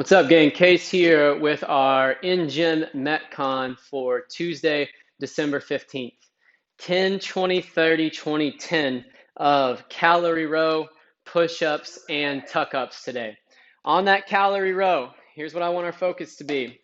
What's up, gang? Case here with our in-gym Metcon for Tuesday, December 15th. 10, 20, 30, 20, 10 of calorie row, push-ups, and tuck-ups today. On that calorie row, here's what I want our focus to be.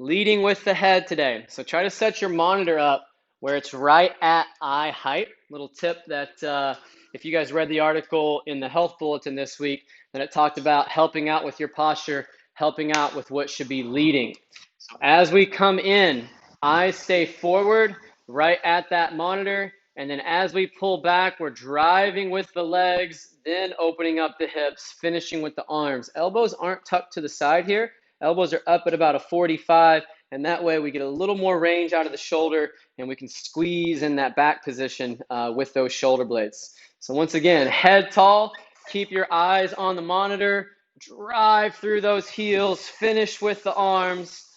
Leading with the head today. So try to set your monitor up where it's right at eye height. Little tip that if you guys read the article in the health bulletin this week, that it talked about helping out with your posture, helping out with what should be leading. So as we come in, eyes stay forward, right at that monitor. And then as we pull back, we're driving with the legs, then opening up the hips, finishing with the arms. Elbows aren't tucked to the side here. Elbows are up at about a 45, and that way we get a little more range out of the shoulder, and we can squeeze in that back position with those shoulder blades. So once again, head tall, keep your eyes on the monitor, drive through those heels, finish with the arms,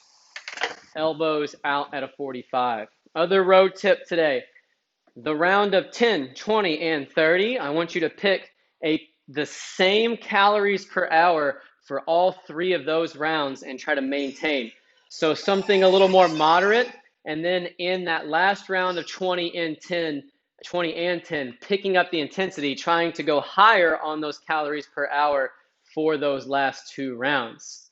elbows out at a 45. Other row tip today, the round of 10, 20, and 30, I want you to pick the same calories per hour for all three of those rounds and try to maintain. So something a little more moderate, and then in that last round of 20 and 10, picking up the intensity, trying to go higher on those calories per hour for those last two rounds.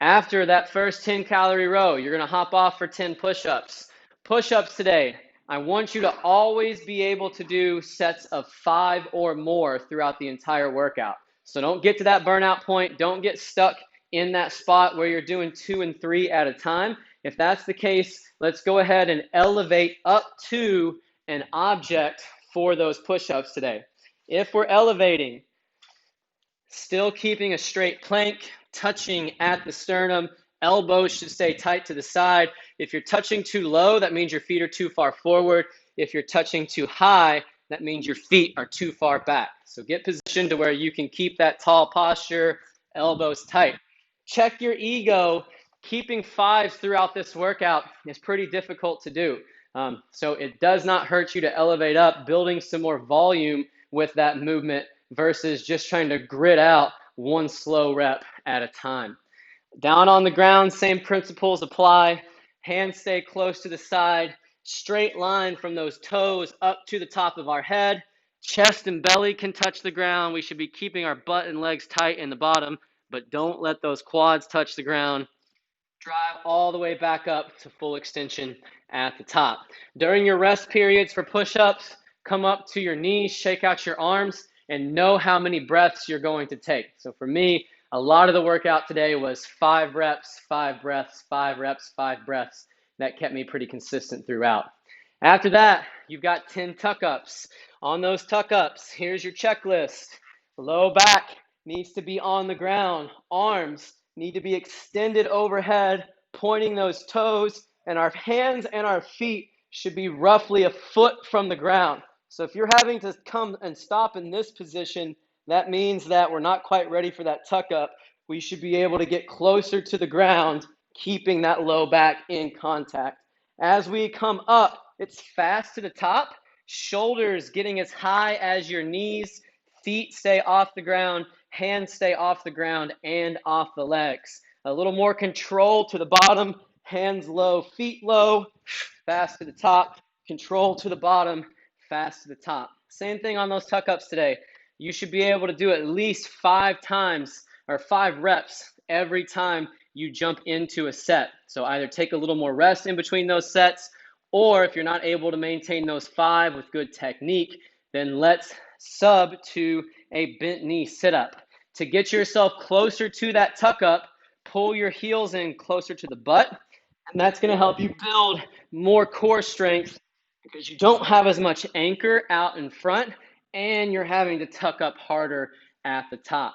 After that first 10 calorie row, you're gonna hop off for 10 push-ups. Push-ups today, I want you to always be able to do sets of 5 or more throughout the entire workout. So don't get to that burnout point. Don't get stuck in that spot where you're doing 2 and 3 at a time. If that's the case, let's go ahead and elevate up to an object for those push-ups today. If we're elevating, still keeping a straight plank, touching at the sternum, elbows should stay tight to the side. If you're touching too low, that means your feet are too far forward. If you're touching too high, that means your feet are too far back. So get positioned to where you can keep that tall posture, elbows tight. Check your ego. Keeping 5s throughout this workout is pretty difficult to do. So it does not hurt you to elevate up, building some more volume with that movement versus just trying to grit out one slow rep at a time. Down on the ground, same principles apply. Hands stay close to the side. Straight line from those toes up to the top of our head. Chest and belly can touch the ground. We should be keeping our butt and legs tight in the bottom, but don't let those quads touch the ground. Drive all the way back up to full extension at the top. During your rest periods for push-ups, come up to your knees, shake out your arms, and know how many breaths you're going to take. So for me, a lot of the workout today was 5 reps, 5 breaths, 5 reps, 5 breaths. That kept me pretty consistent throughout. After that, you've got 10 tuck-ups. On those tuck-ups, here's your checklist. Low back needs to be on the ground. Arms need to be extended overhead, pointing those toes, and our hands and our feet should be roughly a foot from the ground. So if you're having to come and stop in this position, that means that we're not quite ready for that tuck up. We should be able to get closer to the ground, keeping that low back in contact. As we come up, it's fast to the top, shoulders getting as high as your knees, feet stay off the ground, hands stay off the ground and off the legs. A little more control to the bottom, hands low, feet low, fast to the top, control to the bottom, fast to the top. Same thing on those tuck-ups today. You should be able to do at least 5 times or 5 reps every time you jump into a set. So either take a little more rest in between those sets, or if you're not able to maintain those 5 with good technique, then let's sub to a bent knee sit-up. To get yourself closer to that tuck-up, pull your heels in closer to the butt, and that's going to help you build more core strength because you don't have as much anchor out in front, and you're having to tuck up harder at the top.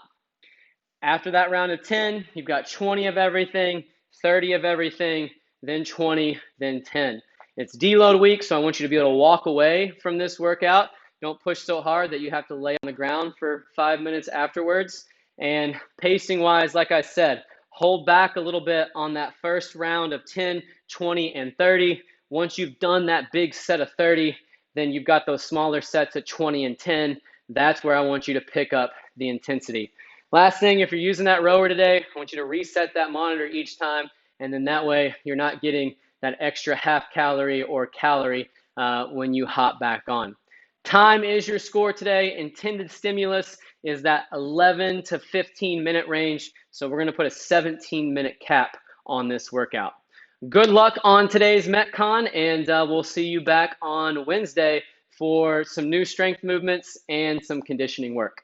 After that round of 10, you've got 20 of everything, 30 of everything, then 20, then 10. It's deload week, so I want you to be able to walk away from this workout. Don't push so hard that you have to lay on the ground for 5 minutes afterwards. And pacing wise, like I said, hold back a little bit on that first round of 10, 20, and 30. Once you've done that big set of 30, then you've got those smaller sets at 20 and 10. That's where I want you to pick up the intensity. Last thing, if you're using that rower today, I want you to reset that monitor each time, and then that way you're not getting that extra half calorie or calorie when you hop back on. Time is your score today. Intended stimulus is that 11 to 15 minute range. So we're going to put a 17-minute cap on this workout. Good luck on today's Metcon, and we'll see you back on Wednesday for some new strength movements and some conditioning work.